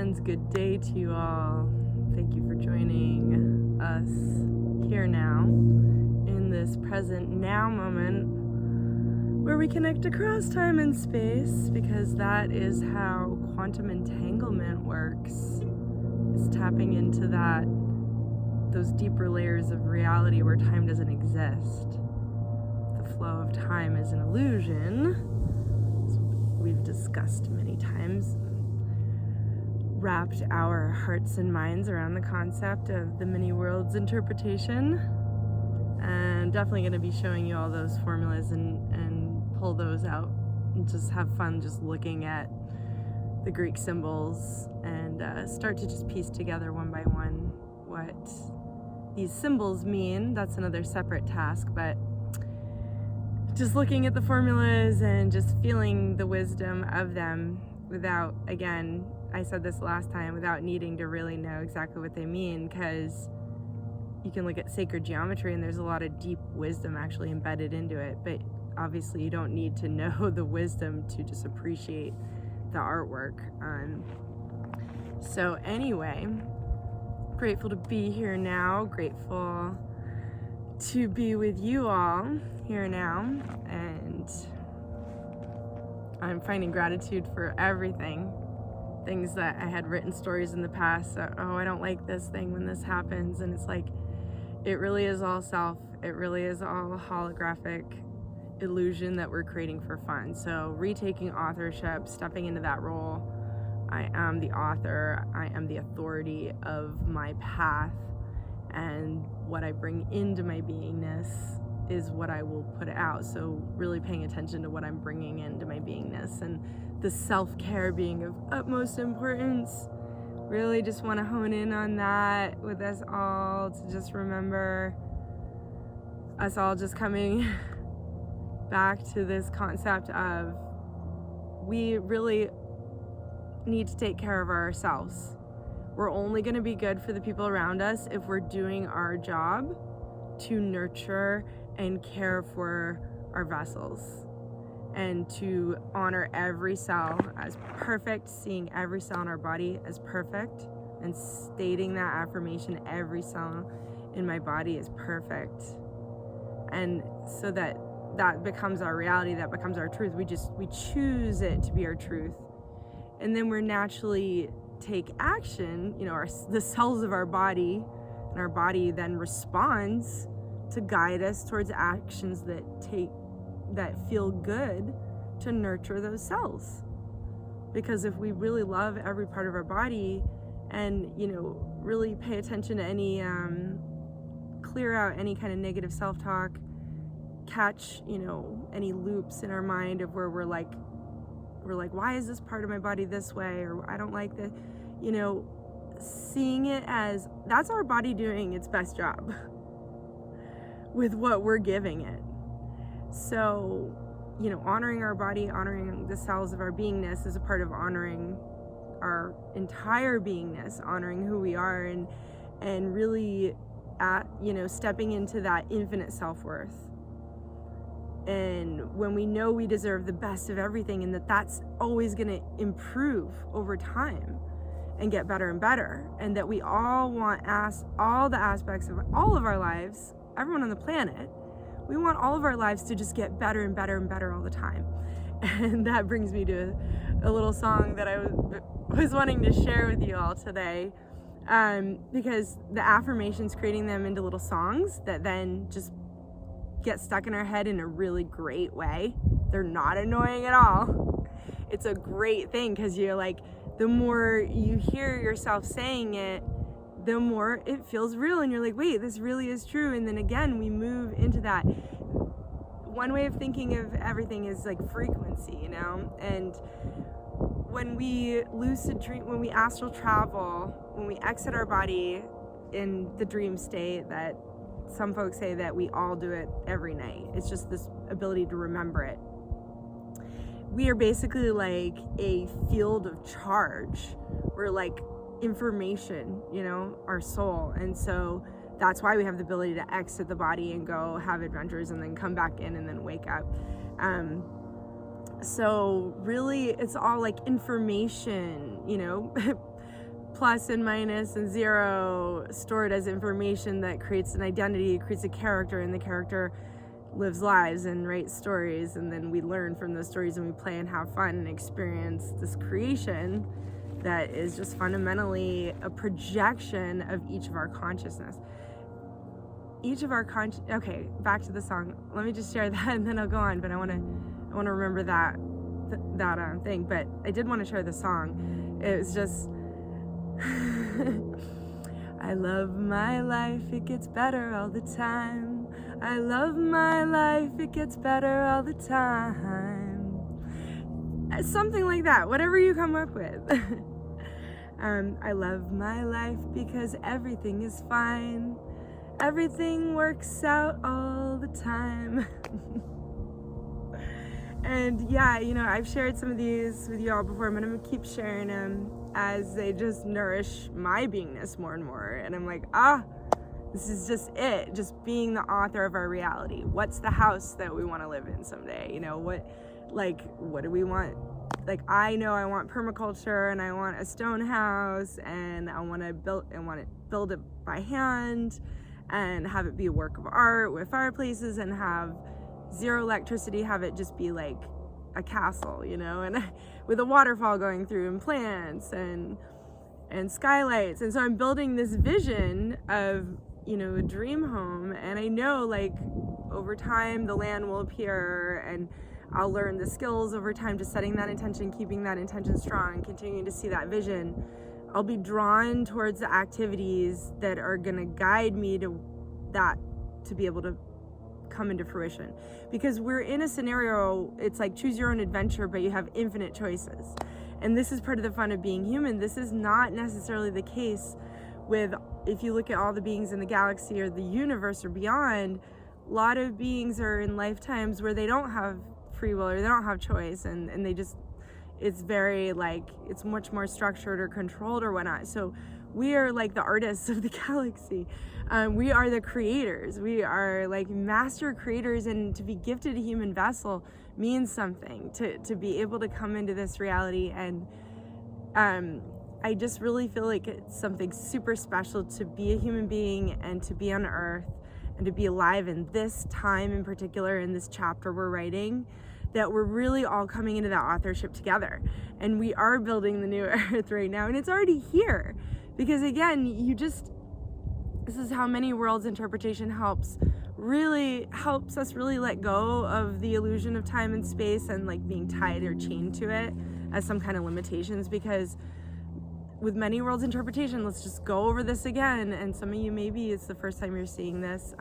friends, good day to you all. Thank you for joining us here now in this present now moment where we connect across time and space, because that is how quantum entanglement works. It's tapping into those deeper layers of reality where time doesn't exist. The flow of time is an illusion, as we've discussed many times, wrapped our hearts and minds around the concept of the many worlds interpretation, and definitely going to be showing you all those formulas and pull those out and just have fun just looking at the Greek symbols and start to just piece together one by one what these symbols mean. That's another separate task, but just looking at the formulas and just feeling the wisdom of them without, again, I said this last time, without needing to really know exactly what they mean, because you can look at sacred geometry and there's a lot of deep wisdom actually embedded into it, but obviously you don't need to know the wisdom to just appreciate the artwork. So anyway, grateful to be here now, grateful to be with you all here now, and I'm finding gratitude for everything. Things that I had written stories in the past that, I don't like this thing when this happens, and it's like, it really is all self, it really is all a holographic illusion that we're creating for fun. So retaking authorship, stepping into that role. I am the author, I am the authority of my path, and what I bring into my beingness is what I will put out. So really paying attention to what I'm bringing into my beingness, and the self-care being of utmost importance. Really just want to hone in on that with us all, to just remember us all just coming back to this concept of we really need to take care of ourselves. We're only going to be good for the people around us if we're doing our job to nurture and care for our vessels, and to honor every cell as perfect, seeing every cell in our body as perfect, and stating that affirmation, every cell in my body is perfect. And so that becomes our reality, that becomes our truth. We choose it to be our truth. And then we're naturally take action, the cells of our body, and our body then responds to guide us towards actions that feel good to nurture those cells. Because if we really love every part of our body and, really pay attention to any, clear out any kind of negative self-talk, catch, any loops in our mind of where we're like, why is this part of my body this way? Or I don't like this, seeing it as that's our body doing its best job with what we're giving it. So, honoring our body, honoring the cells of our beingness is a part of honoring our entire beingness, honoring who we are, and really stepping into that infinite self-worth. And when we know we deserve the best of everything, and that's always going to improve over time and get better and better, and that we all want all the aspects of all of our lives, everyone on the planet, we want all of our lives to just get better and better and better all the time. And that brings me to a little song that I was wanting to share with you all today, because the affirmations, creating them into little songs that then just get stuck in our head in a really great way. They're not annoying at all. It's a great thing, because you're like, the more you hear yourself saying it, the more it feels real, and you're like, wait, this really is true. And then again, we move into that. One way of thinking of everything is like frequency, and when we lucid dream, when we astral travel, when we exit our body in the dream state, that some folks say that we all do it every night. It's just this ability to remember it. We are basically like a field of charge. We're like information, our soul. And so that's why we have the ability to exit the body and go have adventures and then come back in and then wake up. So really it's all like information, plus and minus and zero stored as information that creates an identity, creates a character, and the character lives lives and writes stories, and then we learn from those stories and we play and have fun and experience this creation that is just fundamentally a projection of each of our consciousness. Each of our okay, back to the song. Let me just share that and then I'll go on, but I want to remember that thing. But I did want to share the song. It was just I love my life, it gets better all the time. I love my life, it gets better all the time. Something like that, whatever you come up with. I love my life because everything is fine. Everything works out all the time. And yeah, I've shared some of these with you all before, but I'm gonna keep sharing them as they just nourish my beingness more and more. And I'm like, this is just it, just being the author of our reality. What's the house that we want to live in someday? What do we want? Like, I know I want permaculture and I want a stone house and I want to build it by hand and have it be a work of art with fireplaces and have zero electricity, have it just be like a castle, and with a waterfall going through and plants and skylights. And so I'm building this vision of, a dream home. And I know, like, over time the land will appear and I'll learn the skills over time, just setting that intention, keeping that intention strong, continuing to see that vision. I'll be drawn towards the activities that are going to guide me to that, to be able to come into fruition. Because we're in a scenario, it's like choose your own adventure, but you have infinite choices. And this is part of the fun of being human. This is not necessarily the case with, if you look at all the beings in the galaxy or the universe or beyond, a lot of beings are in lifetimes where they don't have free will or they don't have choice, and they just, it's very like, it's much more structured or controlled or whatnot. So we are like the artists of the galaxy. We are the creators. We are like master creators, and to be gifted a human vessel means something, to be able to come into this reality. And I just really feel like it's something super special to be a human being and to be on Earth and to be alive in this time in particular, in this chapter we're writing, that we're really all coming into that authorship together. And we are building the new Earth right now, and it's already here. Because again, this is how many worlds interpretation helps us really let go of the illusion of time and space and like being tied or chained to it as some kind of limitations. Because with many worlds interpretation, let's just go over this again, and some of you, maybe it's the first time you're seeing this,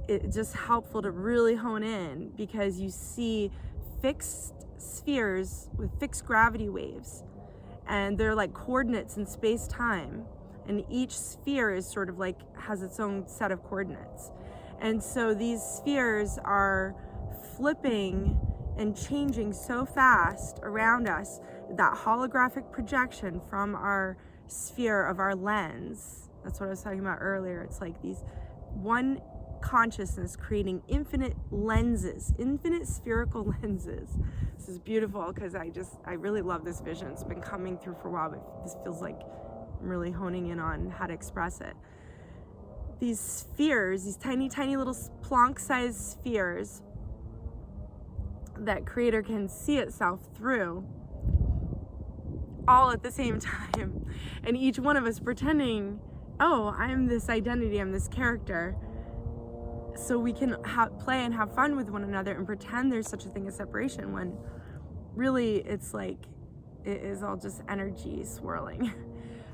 it's just helpful to really hone in, because you see fixed spheres with fixed gravity waves, and they're like coordinates in space-time, and each sphere is sort of like has its own set of coordinates. And so these spheres are flipping and changing so fast around us, that holographic projection from our sphere of our lens. That's what I was talking about earlier. It's like these one consciousness creating infinite lenses, infinite spherical lenses. This is beautiful because I really love this vision. It's been coming through for a while, but this feels like I'm really honing in on how to express it. These spheres, these tiny, tiny little Planck-sized spheres that creator can see itself through, all at the same time, and each one of us pretending, oh, I'm this identity, I'm this character, so we can play and have fun with one another and pretend there's such a thing as separation, when really it's like it is all just energy swirling.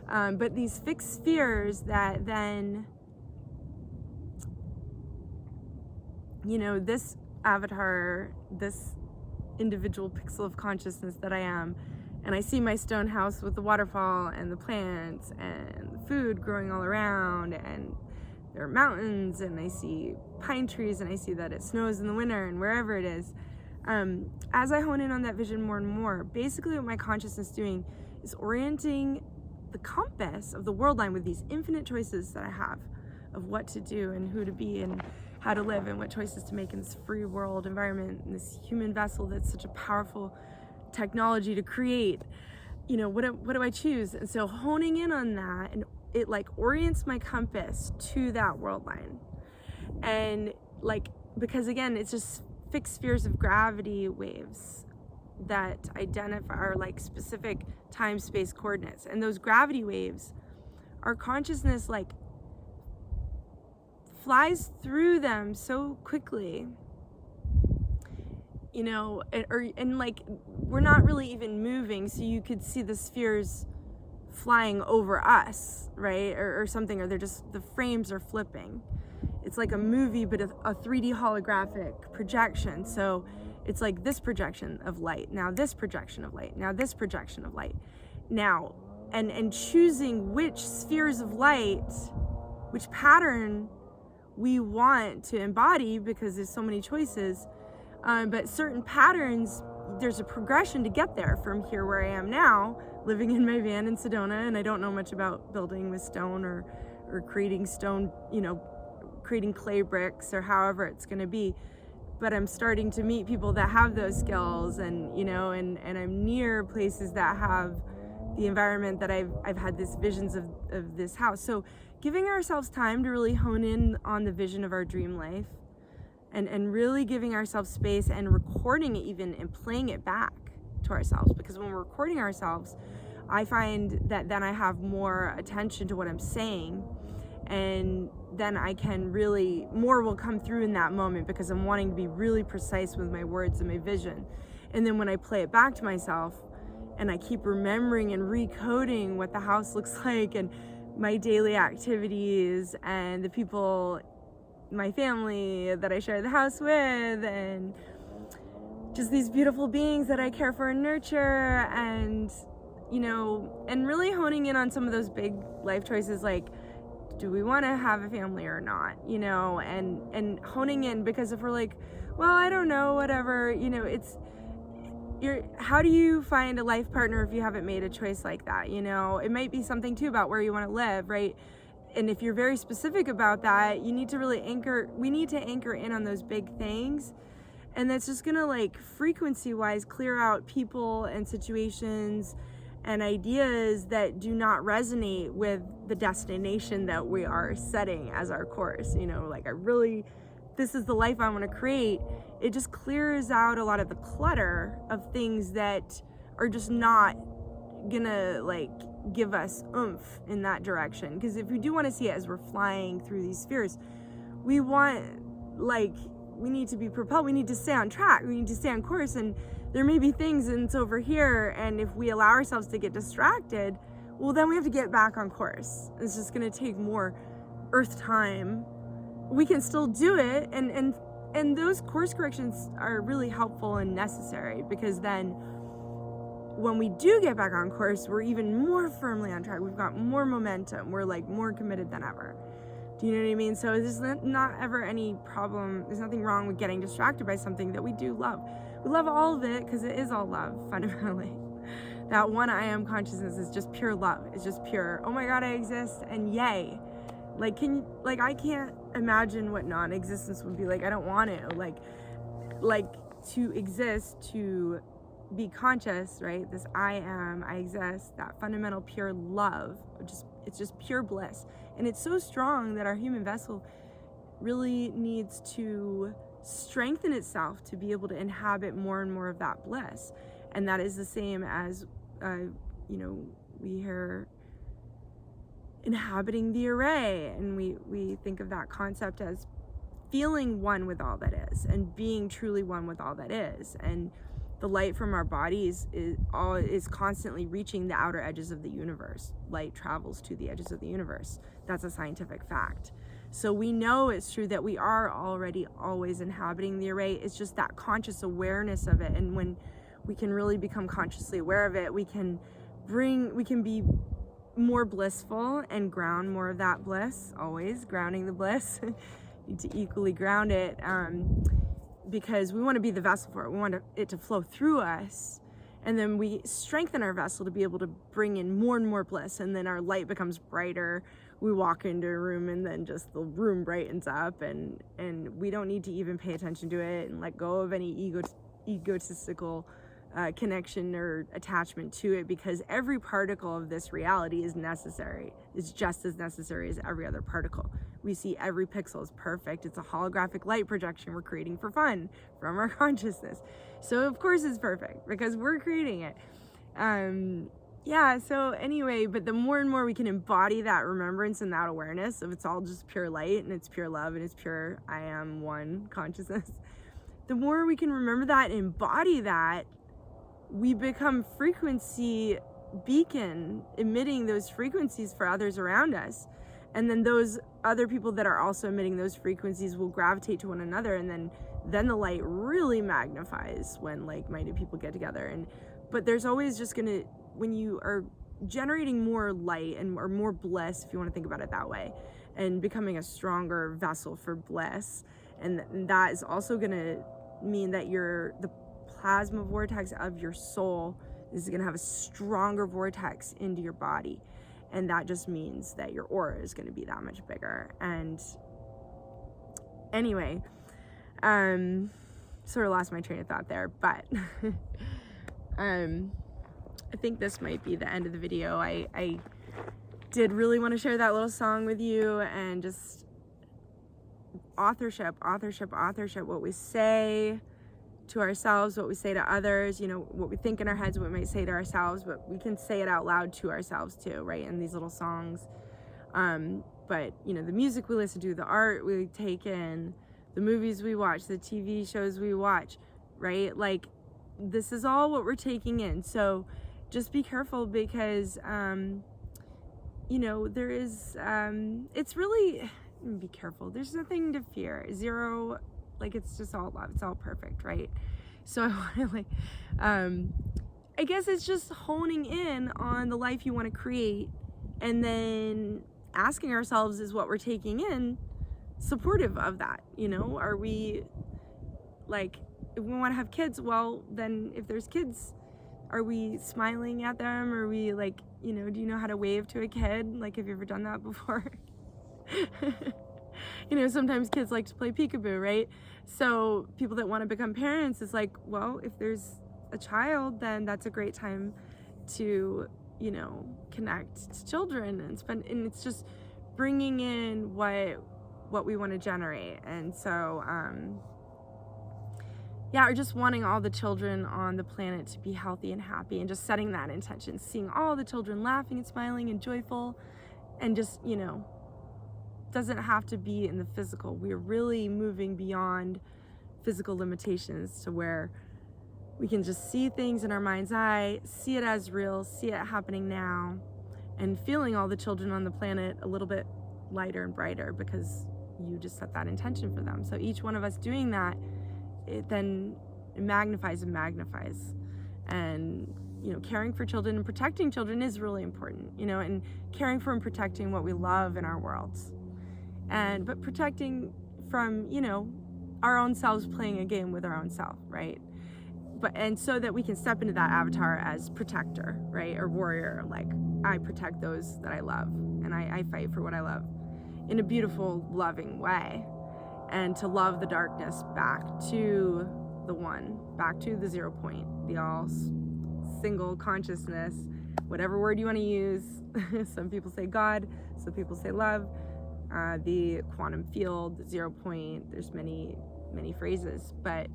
But these fixed spheres that then, this avatar, this individual pixel of consciousness that I am, and I see my stone house with the waterfall and the plants and the food growing all around, and there are mountains, and I see pine trees, and I see that it snows in the winter and wherever it is. As I hone in on that vision more and more, basically what my consciousness is doing is orienting the compass of the world line with these infinite choices that I have of what to do and who to be and how to live and what choices to make in this free world environment, in this human vessel that's such a powerful technology to create. what do I choose? And so honing in on that, and it like orients my compass to that world line. And like, because again, it's just fixed spheres of gravity waves that identify are like specific time space coordinates, and those gravity waves, our consciousness like flies through them so quickly, and like we're not really even moving, so you could see the spheres flying over us, right? Or something, or they're just, the frames are flipping. It's like a movie, but a 3D holographic projection. So it's like this projection of light, now this projection of light, now this projection of light. Now, and choosing which spheres of light, which pattern we want to embody, because there's so many choices. But certain patterns, there's a progression to get there from here where I am now, living in my van in Sedona, and I don't know much about building with stone or creating stone, creating clay bricks or however it's going to be. But I'm starting to meet people that have those skills, and I'm near places that have the environment that I've had these visions of this house. So giving ourselves time to really hone in on the vision of our dream life, and really giving ourselves space and recording it even, and playing it back to ourselves. Because when we're recording ourselves, I find that then I have more attention to what I'm saying, and then I can really, more will come through in that moment, because I'm wanting to be really precise with my words and my vision. And then when I play it back to myself, and I keep remembering and recoding what the house looks like, and my daily activities, and the people, my family that I share the house with, and just these beautiful beings that I care for and nurture, and and really honing in on some of those big life choices, like, do we want to have a family or not, and honing in, because if we're like, well, I don't know, whatever, how do you find a life partner if you haven't made a choice like that? It might be something too about where you want to live, right? And if you're very specific about that, we need to anchor in on those big things. And that's just gonna, like, frequency wise, clear out people and situations and ideas that do not resonate with the destination that we are setting as our course. This is the life I want to create. It just clears out a lot of the clutter of things that are just not gonna like give us oomph in that direction. Because if we do want to see it as we're flying through these spheres, we need to be propelled, we need to stay on track, we need to stay on course. And there may be things, and it's over here, and if we allow ourselves to get distracted, well, then we have to get back on course. It's just going to take more earth time. We can still do it, and those course corrections are really helpful and necessary, because then when we do get back on course, we're even more firmly on track. We've got more momentum. We're like more committed than ever. Do you know what I mean? So there's not ever any problem. There's nothing wrong with getting distracted by something that we do love. We love all of it, because it is all love, fundamentally. That one I am consciousness is just pure love. It's just pure, oh my God, I exist, and yay. I can't imagine what non-existence would be like. I don't want to. Like to exist, to be conscious, right? This I am, I exist, that fundamental pure love, it's just pure bliss. And it's so strong that our human vessel really needs to strengthen itself to be able to inhabit more and more of that bliss. And that is the same as, we hear inhabiting the array, and we think of that concept as feeling one with all that is, and being truly one with all that is. And the light from our bodies is constantly reaching the outer edges of the universe. Light travels to the edges of the universe. That's a scientific fact. So we know it's true that we are already always inhabiting the array. It's just that conscious awareness of it. And when we can really become consciously aware of it, we can be more blissful and ground more of that bliss, always grounding the bliss. Need to equally ground it, because we want to be the vessel for it. We want it to flow through us, and then we strengthen our vessel to be able to bring in more and more bliss, and then our light becomes brighter. We walk into a room, and then just the room brightens up, and we don't need to even pay attention to it and let go of any egotistical connection or attachment to it, because every particle of this reality is necessary. It's just as necessary as every other particle. We see every pixel is perfect. It's a holographic light projection we're creating for fun from our consciousness. So of course it's perfect because we're creating it. Yeah, so anyway, but the more and more we can embody that remembrance and that awareness of it's all just pure light and it's pure love and it's pure I am one consciousness, the more we can remember that and embody that, we become frequency beacon, emitting those frequencies for others around us. And then those other people that are also emitting those frequencies will gravitate to one another, and then the light really magnifies when like-minded people get together. But there's always just gonna, when you are generating more light or more bliss, if you want to think about it that way, and becoming a stronger vessel for bliss, and that is also gonna mean that the plasma vortex of your soul is gonna have a stronger vortex into your body. And that just means that your aura is going to be that much bigger. And anyway, sort of lost my train of thought there, but I think this might be the end of the video. I did really want to share that little song with you, and just authorship, what we say to ourselves, what we say to others, you know, what we think in our heads, what we might say to ourselves, but we can say it out loud to ourselves too, right, in these little songs. But you know, the music we listen to, the art we take in, the movies we watch, the TV shows we watch, right, like this is all what we're taking in. So just be careful, because you know, there is it's really, be careful, there's nothing to fear. Zero, like it's just all love, it's all perfect, right? So I want to I guess it's just honing in on the life you want to create, and then asking ourselves, is what we're taking in supportive of that? You know, are we, like, if we want to have kids, well then if there's kids, are we smiling at them? Are we like, you know, do you know how to wave to a kid? Like, have you ever done that before? You know, sometimes kids like to play peekaboo, right? So people that want to become parents, is like, well, if there's a child, then that's a great time to, you know, connect to children and and it's just bringing in what we want to generate. And so yeah, or just wanting all the children on the planet to be healthy and happy, and just setting that intention, seeing all the children laughing and smiling and joyful, and just, you know, doesn't have to be in the physical. We're really moving beyond physical limitations to where we can just see things in our mind's eye, see it as real, see it happening now, and feeling all the children on the planet a little bit lighter and brighter because you just set that intention for them. So each one of us doing that, it magnifies and magnifies. And you know, caring for children and protecting children is really important, you know, and caring for and protecting what we love in our worlds. But protecting from, you know, our own selves playing a game with our own self, right? And so that we can step into that avatar as protector, right? Or warrior, like I protect those that I love, and I fight for what I love in a beautiful, loving way. And to love the darkness back to the one, back to the 0 point, the all single consciousness, whatever word you want to use. Some people say God, some people say love. The quantum field, the 0 point, there's many phrases, but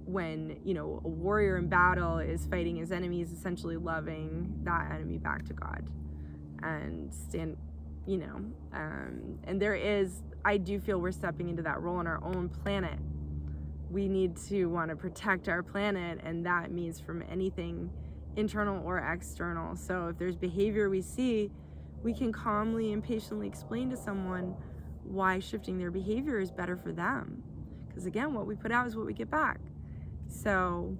when, you know, a warrior in battle is fighting his enemies, essentially loving that enemy back to God, and you know, and I do feel we're stepping into that role on our own planet. We need to want to protect our planet, and that means from anything internal or external. So if there's behavior we see, we can calmly and patiently explain to someone why shifting their behavior is better for them. Because again, what we put out is what we get back. So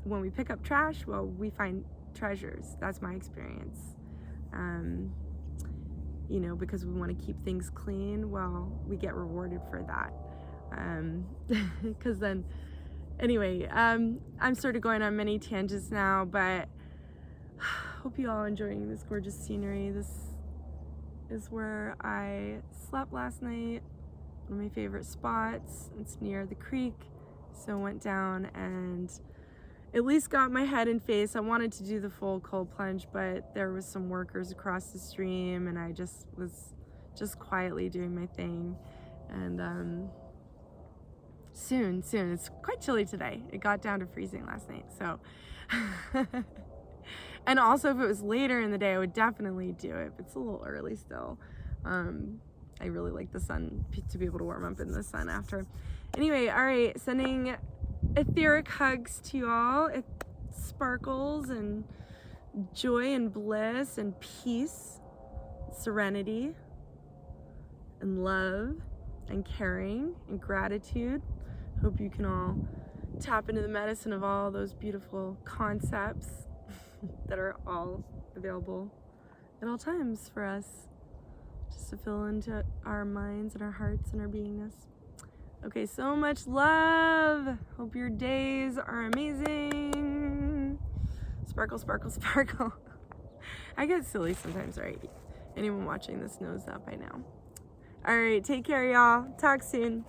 when we pick up trash, well, we find treasures. That's my experience. You know, because we want to keep things clean, well, we get rewarded for that. Because then, anyway, I'm sort of going on many tangents now, but hope you all enjoying this gorgeous scenery. This is where I slept last night, one of my favorite spots. It's near the creek, So went down and at least got my head and face. I wanted to do the full cold plunge, but there was some workers across the stream and I just was quietly doing my thing. And soon, it's quite chilly today. It got down to freezing last night, so. And also if it was later in the day, I would definitely do it, but it's a little early still. I really like the sun, to be able to warm up in the sun after. Anyway, all right, sending etheric hugs to you all. It sparkles and joy and bliss and peace, serenity and love and caring and gratitude. Hope you can all tap into the medicine of all those beautiful concepts that are all available at all times for us, just to fill into our minds and our hearts and our beingness. Okay, so much love. Hope your days are amazing. Sparkle, sparkle, sparkle. I get silly sometimes, right? Anyone watching this knows that by now. All right, take care, y'all. Talk soon.